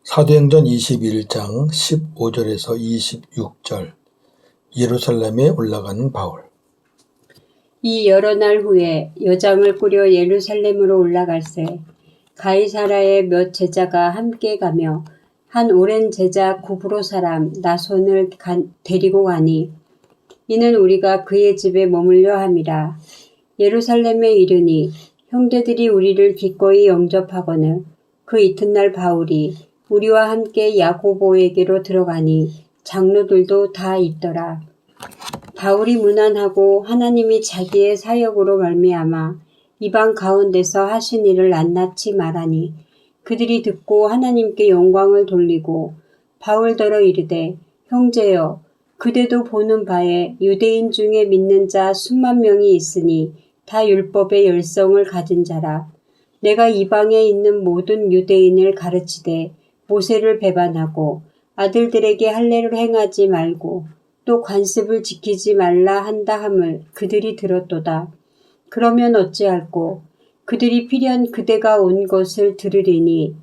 사도행전 21장 15절에서 26절 예루살렘에 올라가는 바울. 이 여러 날 후에 여장을 꾸려 예루살렘으로 올라갈새 가이사라의 몇 제자가 함께 가며 한 오랜 제자 구브로 사람 나손을 데리고 가니 이는 우리가 그의 집에 머물려 함이라. 예루살렘에 이르니 형제들이 우리를 기꺼이 영접하거늘 그 이튿날 바울이 우리와 함께 야고보에게로 들어가니 장로들도 다 있더라. 바울이 문안하고 하나님이 자기의 사역으로 말미암아 이방 가운데서 하신 일을 낱낱이 말하니 그들이 듣고 하나님께 영광을 돌리고 바울더러 이르되 형제여 그대도 보는 바에 유대인 중에 믿는 자 수만 명이 있으니 다 율법의 열성을 가진 자라. 내가 이방에 있는 모든 유대인을 가르치되 모세를 배반하고 아들들에게 할례를 행하지 말고 또 관습을 지키지 말라 한다 함을 그들이 들었도다. 그러면 어찌할꼬? 그들이 필연 그대가 온 것을 들으리니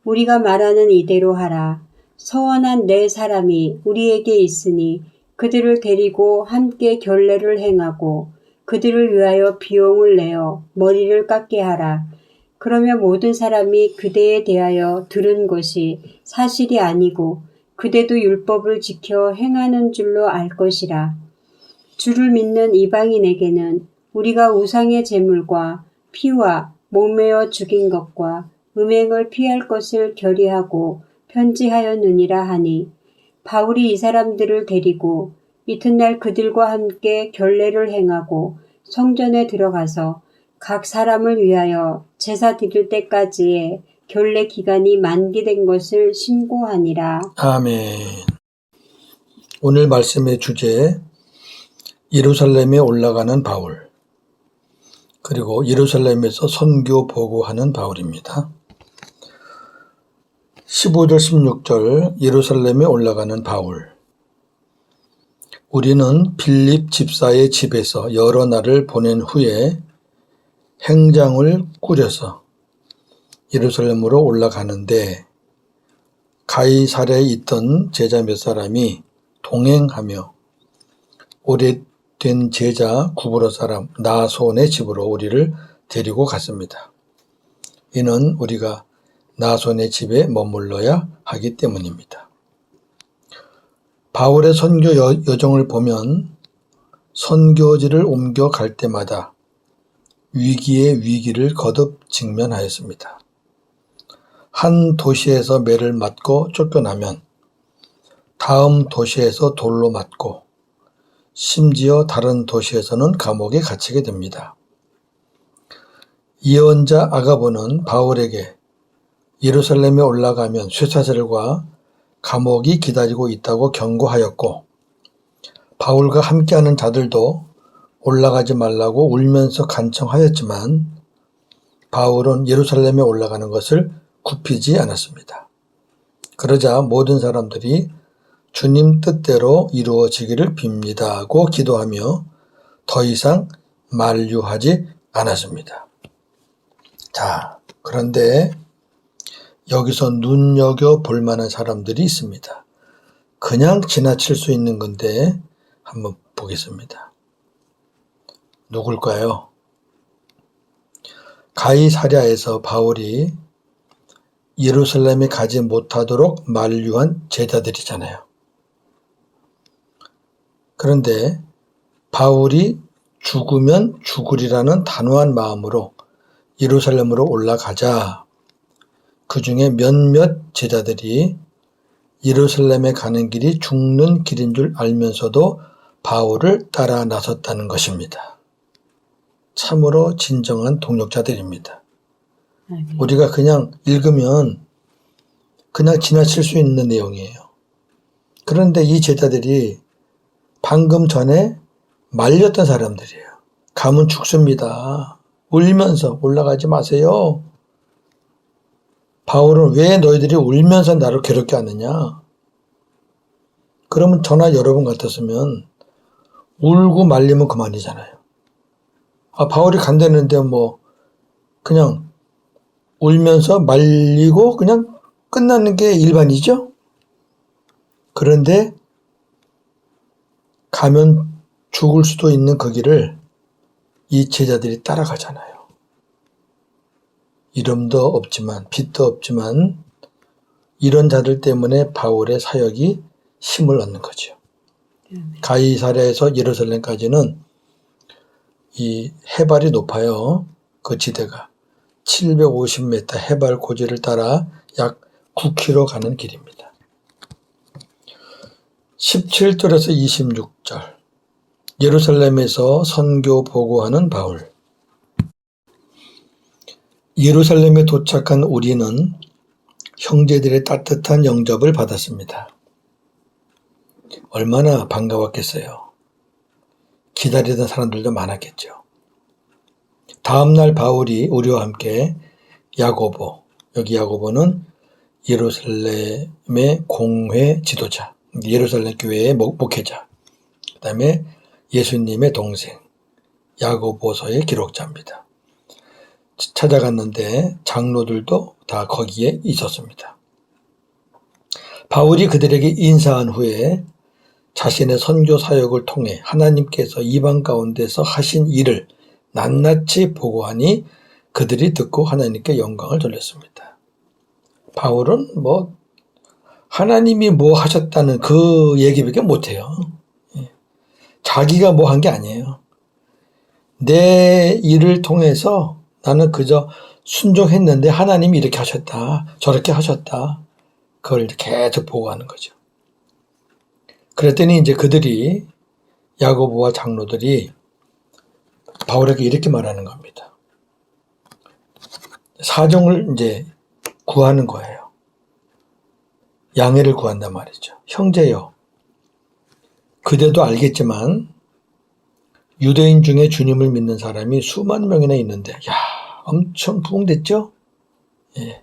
우리가 말하는 이대로 하라. 서원한 네 사람이 우리에게 있으니 그들을 데리고 함께 결례를 행하고 그들을 위하여 비용을 내어 머리를 깎게 하라. 그러면 모든 사람이 그대에 대하여 들은 것이 사실이 아니고 그대도 율법을 지켜 행하는 줄로 알 것이라. 주를 믿는 이방인에게는 우리가 우상의 제물과 피와 목매어 죽인 것과 음행을 피할 것을 결의하고 편지하였느니라 하니 바울이 이 사람들을 데리고 이튿날 그들과 함께 결례를 행하고 성전에 들어가서 각 사람을 위하여 제사 드릴 때까지의 결례 기간이 만기된 것을 신고하니라. 아멘. 오늘 말씀의 주제 예루살렘에 올라가는 바울, 그리고 예루살렘에서 선교 보고하는 바울입니다. 15절 16절 예루살렘에 올라가는 바울. 우리는 빌립 집사의 집에서 여러 날을 보낸 후에 행장을 꾸려서 예루살렘으로 올라가는데 가이사랴에 있던 제자 몇 사람이 동행하며 오래된 제자 구브로 사람 나손의 집으로 우리를 데리고 갔습니다. 이는 우리가 나손의 집에 머물러야 하기 때문입니다. 바울의 선교 여정을 보면 선교지를 옮겨갈 때마다 위기에 위기를 거듭 직면하였습니다. 한 도시에서 매를 맞고 쫓겨나면 다음 도시에서 돌로 맞고 심지어 다른 도시에서는 감옥에 갇히게 됩니다. 예언자 아가보는 바울에게 예루살렘에 올라가면 쇠사슬과 감옥이 기다리고 있다고 경고하였고 바울과 함께하는 자들도 올라가지 말라고 울면서 간청하였지만 바울은 예루살렘에 올라가는 것을 굽히지 않았습니다. 그러자 모든 사람들이 주님 뜻대로 이루어지기를 빕니다고 기도하며 더 이상 만류하지 않았습니다. 자, 그런데 여기서 눈여겨볼 만한 사람들이 있습니다. 그냥 지나칠 수 있는 건데 한번 보겠습니다. 누굴까요? 가이사랴에서 바울이 예루살렘에 가지 못하도록 만류한 제자들이잖아요. 그런데 바울이 죽으면 죽으리라는 단호한 마음으로 예루살렘으로 올라가자 그 중에 몇몇 제자들이 예루살렘에 가는 길이 죽는 길인 줄 알면서도 바울을 따라 나섰다는 것입니다. 참으로 진정한 동력자들입니다. 우리가 그냥 읽으면 그냥 지나칠 수 있는 내용이에요. 그런데 이 제자들이 방금 전에 말렸던 사람들이에요. 가면 죽습니다. 울면서 올라가지 마세요. 바울은 왜 너희들이 울면서 나를 괴롭게 하느냐? 그러면 저나 여러분 같았으면 울고 말리면 그만이잖아요. 바울이 간다는데 그냥 울면서 말리고 그냥 끝나는 게 일반이죠? 그런데 가면 죽을 수도 있는 그 길을 이 제자들이 따라가잖아요. 이름도 없지만 빛도 없지만 이런 자들 때문에 바울의 사역이 힘을 얻는 거죠. 가이사랴에서 예루살렘까지는 이 해발이 높아요. 그 지대가 750m 해발 고지를 따라 약 9km 가는 길입니다. 17절에서 26절 예루살렘에서 선교 보고하는 바울. 예루살렘에 도착한 우리는 형제들의 따뜻한 영접을 받았습니다. 얼마나 반가웠겠어요. 기다리던 사람들도 많았겠죠. 다음날 바울이 우리와 함께 야고보, 여기 야고보는 예루살렘의 공회 지도자, 예루살렘 교회의 목회자, 그 다음에 예수님의 동생, 야고보서의 기록자입니다. 찾아갔는데 장로들도 다 거기에 있었습니다. 바울이 그들에게 인사한 후에 자신의 선교 사역을 통해 하나님께서 이방 가운데서 하신 일을 낱낱이 보고하니 그들이 듣고 하나님께 영광을 돌렸습니다. 바울은 하나님이 뭐 하셨다는 그 얘기밖에 못해요. 자기가 뭐 한 게 아니에요. 내 일을 통해서 나는 그저 순종했는데 하나님이 이렇게 하셨다, 저렇게 하셨다. 그걸 계속 보고하는 거죠. 그랬더니 이제 그들이 야고보와 장로들이 바울에게 이렇게 말하는 겁니다. 사정을 이제 구하는 거예요. 양해를 구한단 말이죠. 형제여, 그대도 알겠지만 유대인 중에 주님을 믿는 사람이 수만 명이나 있는데, 엄청 부흥됐죠? 예.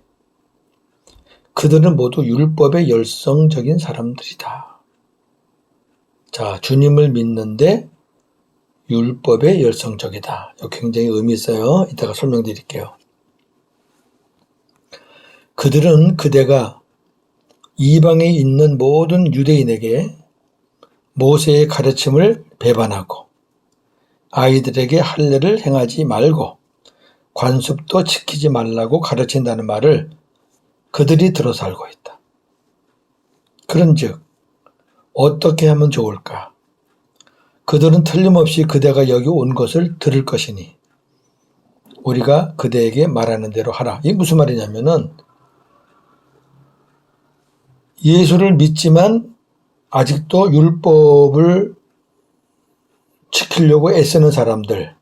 그들은 모두 율법의 열성적인 사람들이다. 자, 주님을 믿는데 율법의 열성적이다. 이거 굉장히 의미 있어요. 이따가 설명드릴게요. 그들은 그대가 이방에 있는 모든 유대인에게 모세의 가르침을 배반하고 아이들에게 할례를 행하지 말고 관습도 지키지 말라고 가르친다는 말을 그들이 들어서 알고 있다. 그런즉 어떻게 하면 좋을까? 그들은 틀림없이 그대가 여기 온 것을 들을 것이니 우리가 그대에게 말하는 대로 하라. 이게 무슨 말이냐면은 예수를 믿지만 아직도 율법을 지키려고 애쓰는 사람들,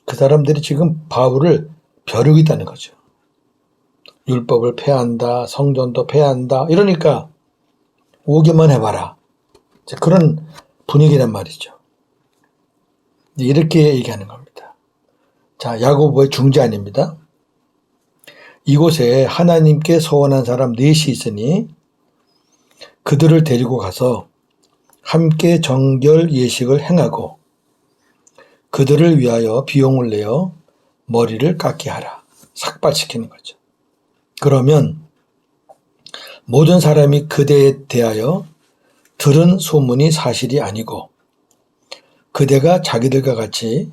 그 사람들이 지금 바울을 벼르고 있다는 거죠. 율법을 폐한다, 성전도 폐한다, 이러니까 오기만 해봐라. 그런 분위기란 말이죠. 이렇게 얘기하는 겁니다. 자, 야고보의 중재안입니다. 이곳에 하나님께 서원한 사람 넷이 있으니 그들을 데리고 가서 함께 정결 예식을 행하고 그들을 위하여 비용을 내어 머리를 깎게 하라. 삭발시키는 거죠. 그러면 모든 사람이 그대에 대하여 들은 소문이 사실이 아니고 그대가 자기들과 같이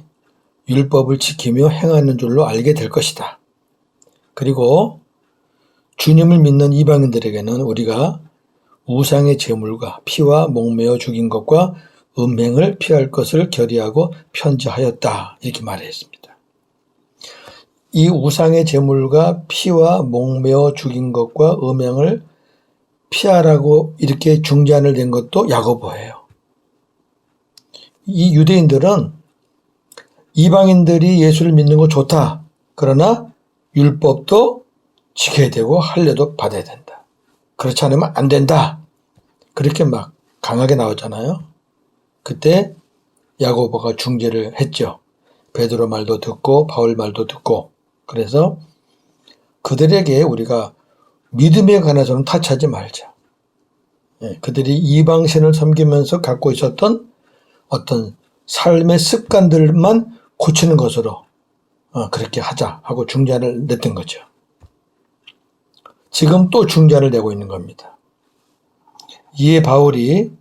율법을 지키며 행하는 줄로 알게 될 것이다. 그리고 주님을 믿는 이방인들에게는 우리가 우상의 제물과 피와 목매어 죽인 것과 음행을 피할 것을 결의하고 편지하였다. 이렇게 말했습니다. 이 우상의 제물과 피와 목매어 죽인 것과 음행을 피하라고 이렇게 중재안을 낸 것도 야고보예요. 이 유대인들은 이방인들이 예수를 믿는 거 좋다. 그러나 율법도 지켜야 되고 할례도 받아야 된다. 그렇지 않으면 안 된다. 그렇게 막 강하게 나오잖아요. 그때 야고보가 중재를 했죠. 베드로 말도 듣고 바울 말도 듣고. 그래서 그들에게 우리가 믿음에 관해서는 타치하지 말자. 그들이 이방신을 섬기면서 갖고 있었던 어떤 삶의 습관들만 고치는 것으로 그렇게 하자 하고 중재안을 냈던 거죠. 지금 또 중재안을 내고 있는 겁니다. 이에 바울이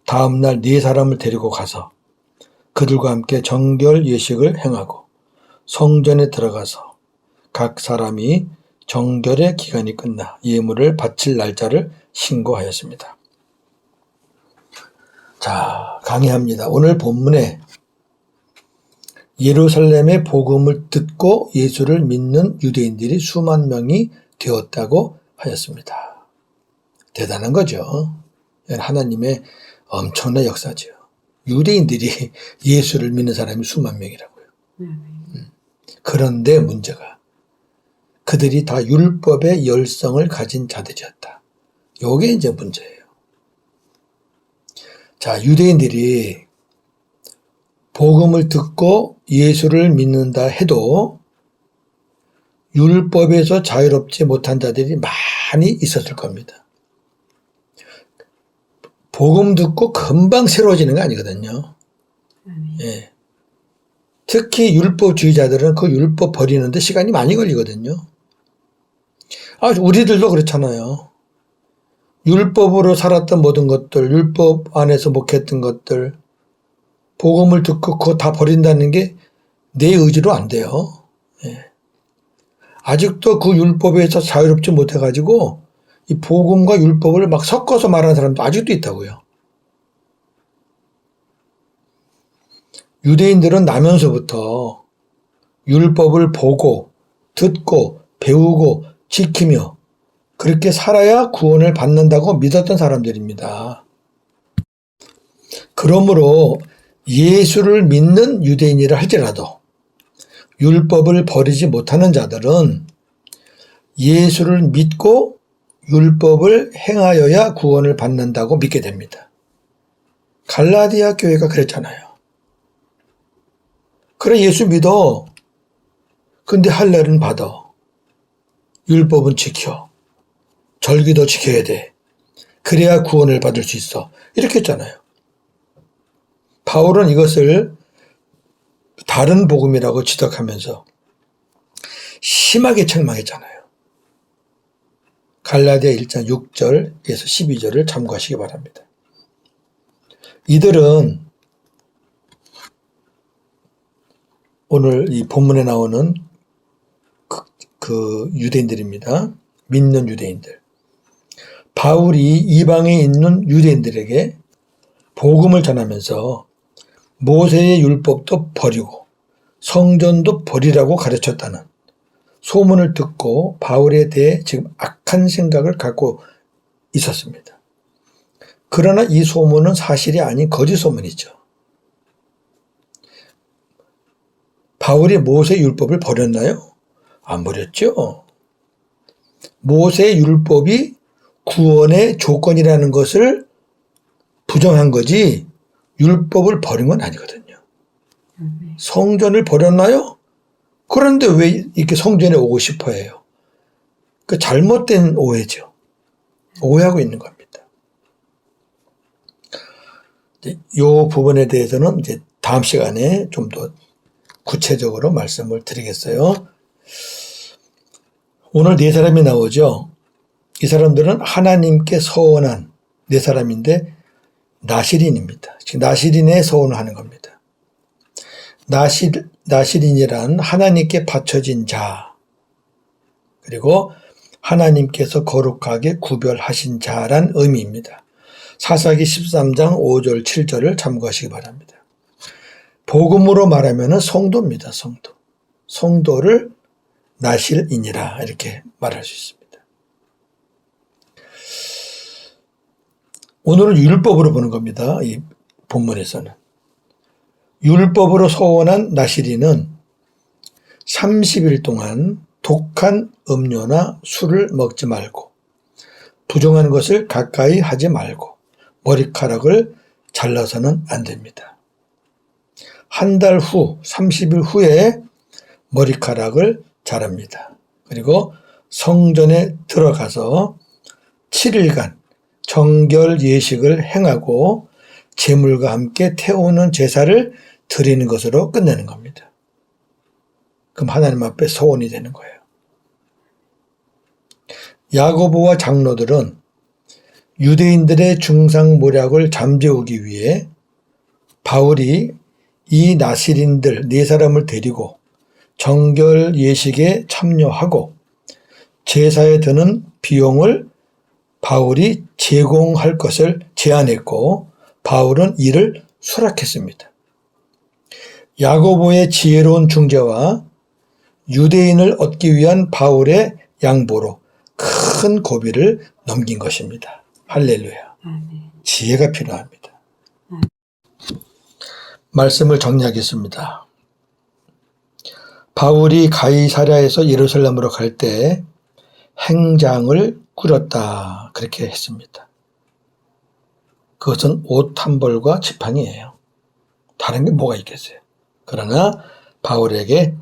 다음날 4사람을 데리고 가서 그들과 함께 정결 예식을 행하고 성전에 들어가서 각 사람이 정결의 기간이 끝나 예물을 바칠 날짜를 신고하였습니다. 자, 강의합니다. 오늘 본문에 예루살렘의 복음을 듣고 예수를 믿는 유대인들이 수만 명이 되었다고 하였습니다. 대단한 거죠. 하나님의 엄청난 역사죠. 유대인들이 예수를 믿는 사람이 수만 명이라고요. 그런데 문제가 그들이 다 율법의 열성을 가진 자들이었다. 요게 이제 문제예요. 자, 유대인들이 복음을 듣고 예수를 믿는다 해도 율법에서 자유롭지 못한 자들이 많이 있었을 겁니다. 복음 듣고 금방 새로워지는 거 아니거든요. 예. 특히 율법주의자들은 그 율법 버리는데 시간이 많이 걸리거든요. 우리들도 그렇잖아요. 율법으로 살았던 모든 것들, 율법 안에서 목했던 것들, 복음을 듣고 그거 다 버린다는 게 내 의지로 안 돼요. 예. 아직도 그 율법에서 자유롭지 못해가지고 이 복음과 율법을 막 섞어서 말하는 사람도 아직도 있다고요. 유대인들은 나면서부터 율법을 보고 듣고 배우고 지키며 그렇게 살아야 구원을 받는다고 믿었던 사람들입니다. 그러므로 예수를 믿는 유대인이라 할지라도 율법을 버리지 못하는 자들은 예수를 믿고 율법을 행하여야 구원을 받는다고 믿게 됩니다. 갈라디아 교회가 그랬잖아요. 그래, 예수 믿어. 근데 할례는 받아. 율법은 지켜. 절기도 지켜야 돼. 그래야 구원을 받을 수 있어. 이렇게 했잖아요. 바울은 이것을 다른 복음이라고 지적하면서 심하게 책망했잖아요. 갈라디아 1장 6절에서 12절을 참고하시기 바랍니다. 이들은 오늘 이 본문에 나오는 그 유대인들입니다. 믿는 유대인들. 바울이 이방에 있는 유대인들에게 복음을 전하면서 모세의 율법도 버리고 성전도 버리라고 가르쳤다는 소문을 듣고 바울에 대해 지금 악한 생각을 갖고 있었습니다. 그러나 이 소문은 사실이 아닌 거짓 소문이죠. 바울이 모세 율법을 버렸나요? 안 버렸죠. 모세 율법이 구원의 조건이라는 것을 부정한 거지 율법을 버린 건 아니거든요. 성전을 버렸나요? 그런데 왜 이렇게 성전에 오고 싶어 해요? 그 잘못된 오해죠. 오해하고 있는 겁니다. 이 부분에 대해서는 이제 다음 시간에 좀 더 구체적으로 말씀을 드리겠어요. 오늘 4사람이 나오죠. 이 사람들은 하나님께 서원한 4사람인데 나시린입니다. 나시린에 서원을 하는 겁니다. 나시린이란 하나님께 바쳐진 자, 그리고 하나님께서 거룩하게 구별하신 자란 의미입니다. 사사기 13장 5절 7절을 참고하시기 바랍니다. 복음으로 말하면 성도입니다. 성도. 성도를 나실인이라 이렇게 말할 수 있습니다. 오늘은 율법으로 보는 겁니다. 이 본문에서는. 율법으로 서원한 나시린은 30일 동안 독한 음료나 술을 먹지 말고 부정한 것을 가까이 하지 말고 머리카락을 잘라서는 안 됩니다. 한 달 후, 30일 후에 머리카락을 자릅니다. 그리고 성전에 들어가서 7일간 정결 예식을 행하고 제물과 함께 태우는 제사를 드리는 것으로 끝내는 겁니다. 그럼 하나님 앞에 서원이 되는 거예요. 야고보와 장로들은 유대인들의 중상모략을 잠재우기 위해 바울이 이 나시린들 4사람을 데리고 정결 예식에 참여하고 제사에 드는 비용을 바울이 제공할 것을 제안했고 바울은 이를 수락했습니다. 야고보의 지혜로운 중재와 유대인을 얻기 위한 바울의 양보로 큰 고비를 넘긴 것입니다. 할렐루야. 아멘. 지혜가 필요합니다. 말씀을 정리하겠습니다. 바울이 가이사랴에서 예루살렘으로 갈 때 행장을 꾸렸다 그렇게 했습니다. 그것은 옷 한 벌과 지팡이에요. 다른 게 뭐가 있겠어요. 그러나 바울에게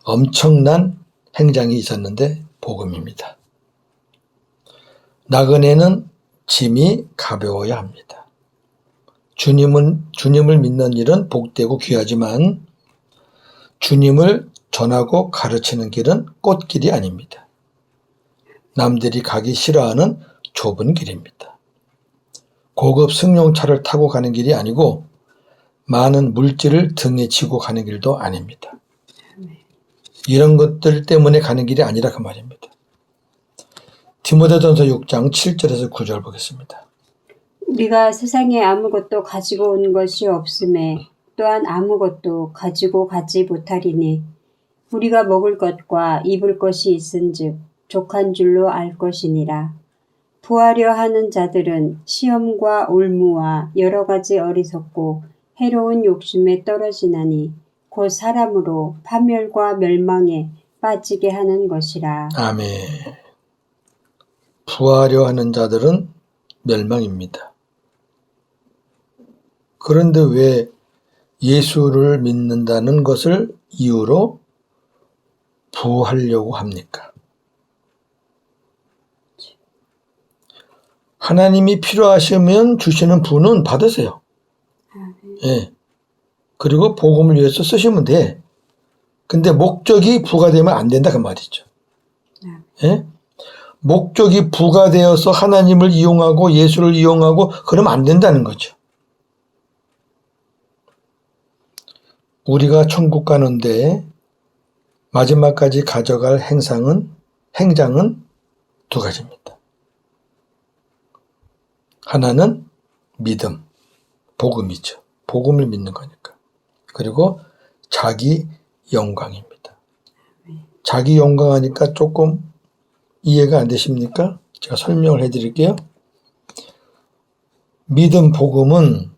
엄청난 행장이 있었는데 복음입니다. 나그네는 짐이 가벼워야 합니다. 주님을 믿는 일은 복되고 귀하지만 주님을 전하고 가르치는 길은 꽃길이 아닙니다. 남들이 가기 싫어하는 좁은 길입니다. 고급 승용차를 타고 가는 길이 아니고 많은 물질을 등에 지고 가는 길도 아닙니다. 이런 것들 때문에 가는 길이 아니라 그 말입니다. 디모데전서 6장 7절에서 9절 보겠습니다. 우리가 세상에 아무것도 가지고 온 것이 없음에 또한 아무것도 가지고 가지 못하리니 우리가 먹을 것과 입을 것이 있은즉 족한 줄로 알 것이니라. 부하려 하는 자들은 시험과 올무와 여러 가지 어리석고 해로운 욕심에 떨어지나니 곧 사람으로 파멸과 멸망에 빠지게 하는 것이라. 아멘. 부하려 하는 자들은 멸망입니다. 그런데 왜 예수를 믿는다는 것을 이유로 부하려고 합니까? 하나님이 필요하시면 주시는 부는 받으세요. 예. 그리고 복음을 위해서 쓰시면 돼. 근데 목적이 부가 되면 안 된다 그 말이죠. 예? 목적이 부가 되어서 하나님을 이용하고 예수를 이용하고 그러면 안 된다는 거죠. 우리가 천국 가는데 마지막까지 가져갈 행장은 두 가지입니다. 하나는 믿음, 복음이죠. 복음을 믿는 거니까. 그리고 자기 영광입니다. 자기 영광하니까 조금 이해가 안 되십니까? 제가 설명을 해드릴게요. 믿음, 복음은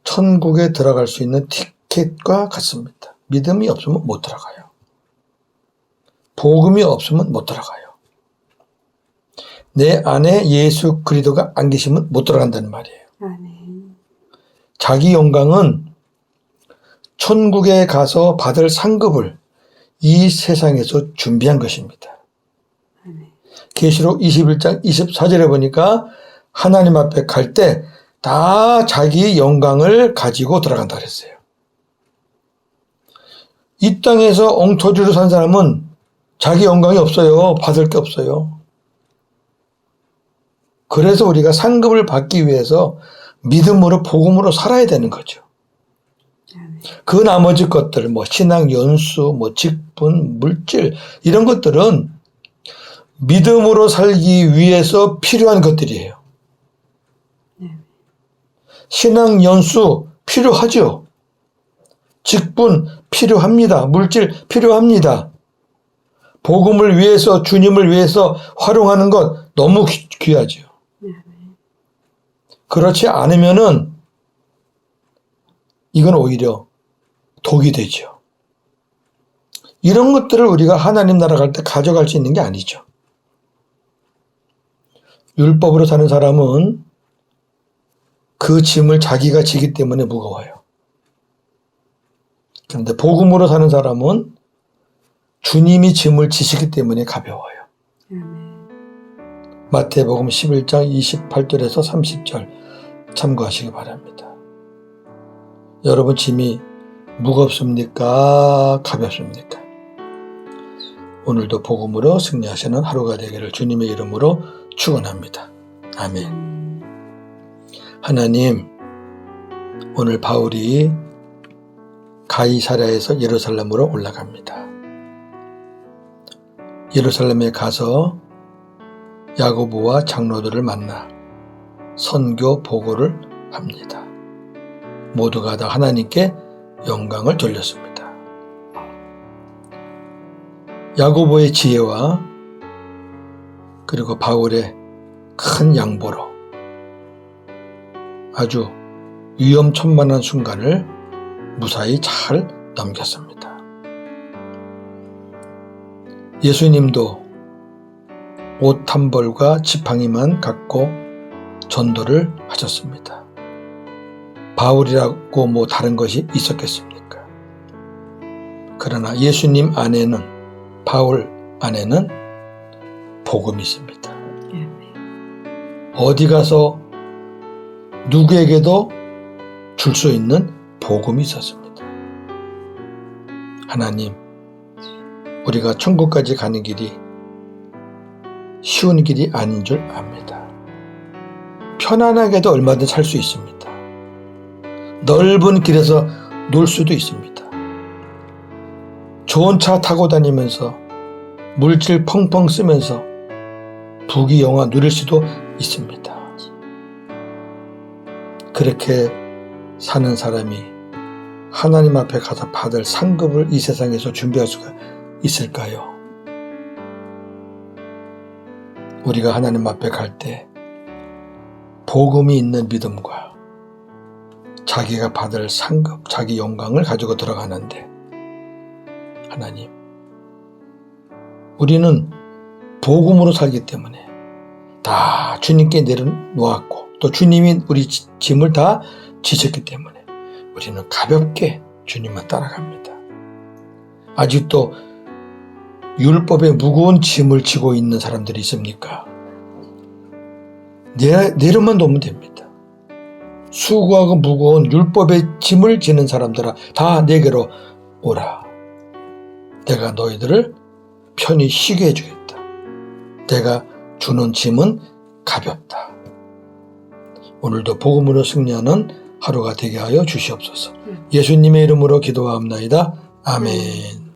천국에 들어갈 수 있는 티켓과 같습니다. 믿음이 없으면 못 들어가요. 복음이 없으면 못 들어가요. 내 안에 예수 그리스도가 안 계시면 못 들어간다는 말이에요. 아멘. 자기 영광은 천국에 가서 받을 상급을 이 세상에서 준비한 것입니다. 계시록 21장 24절에 보니까 하나님 앞에 갈 때 다 자기 영광을 가지고 들어간다 그랬어요. 이 땅에서 엉터리로 산 사람은 자기 영광이 없어요. 받을 게 없어요. 그래서 우리가 상급을 받기 위해서 믿음으로 복음으로 살아야 되는 거죠. 그 나머지 것들, 신앙 연수, 직분, 물질 이런 것들은 믿음으로 살기 위해서 필요한 것들이에요. 신앙 연수 필요하죠. 직분 필요합니다. 물질 필요합니다. 복음을 위해서 주님을 위해서 활용하는 것 너무 귀하죠. 그렇지 않으면은 이건 오히려 독이 되죠. 이런 것들을 우리가 하나님 나라 갈 때 가져갈 수 있는 게 아니죠. 율법으로 사는 사람은 그 짐을 자기가 지기 때문에 무거워요. 그런데 복음으로 사는 사람은 주님이 짐을 지시기 때문에 가벼워요. 마태복음 11장 28절에서 30절 참고하시기 바랍니다. 여러분 짐이 무겁습니까? 가볍습니까? 오늘도 복음으로 승리하시는 하루가 되기를 주님의 이름으로 축원합니다. 아멘. 하나님, 오늘 바울이 가이사랴에서 예루살렘으로 올라갑니다. 예루살렘에 가서 야고보와 장로들을 만나 선교 보고를 합니다. 모두가 다 하나님께 영광을 돌렸습니다. 야고보의 지혜와 그리고 바울의 큰 양보로 아주 위험천만한 순간을 무사히 잘 넘겼습니다. 예수님도 옷 한 벌과 지팡이만 갖고 전도를 하셨습니다. 바울이라고 뭐 다른 것이 있었겠습니까? 그러나 예수님 안에는, 바울 안에는 복음이 있습니다. 어디 가서 누구에게도 줄 수 있는 복음이 있었습니다. 하나님, 우리가 천국까지 가는 길이 쉬운 길이 아닌 줄 압니다. 편안하게도 얼마든 살 수 있습니다. 넓은 길에서 놀 수도 있습니다. 좋은 차 타고 다니면서 물질 펑펑 쓰면서 부귀영화 누릴 수도 있습니다. 그렇게 사는 사람이 하나님 앞에 가서 받을 상급을 이 세상에서 준비할 수가 있을까요? 우리가 하나님 앞에 갈 때 복음이 있는 믿음과 자기가 받을 상급, 자기 영광을 가지고 들어가는데, 하나님, 우리는 복음으로 살기 때문에 다 주님께 내려놓았고 또 주님이 우리 짐을 다 지셨기 때문에 우리는 가볍게 주님만 따라갑니다. 아직도 율법의 무거운 짐을 지고 있는 사람들이 있습니까? 내려만 놓으면 됩니다. 수고하고 무거운 율법의 짐을 지는 사람들아, 다 내게로 오라. 내가 너희들을 편히 쉬게 해주겠다. 내가 주는 짐은 가볍다. 오늘도 복음으로 승리하는 하루가 되게 하여 주시옵소서. 예수님의 이름으로 기도하옵나이다. 아멘.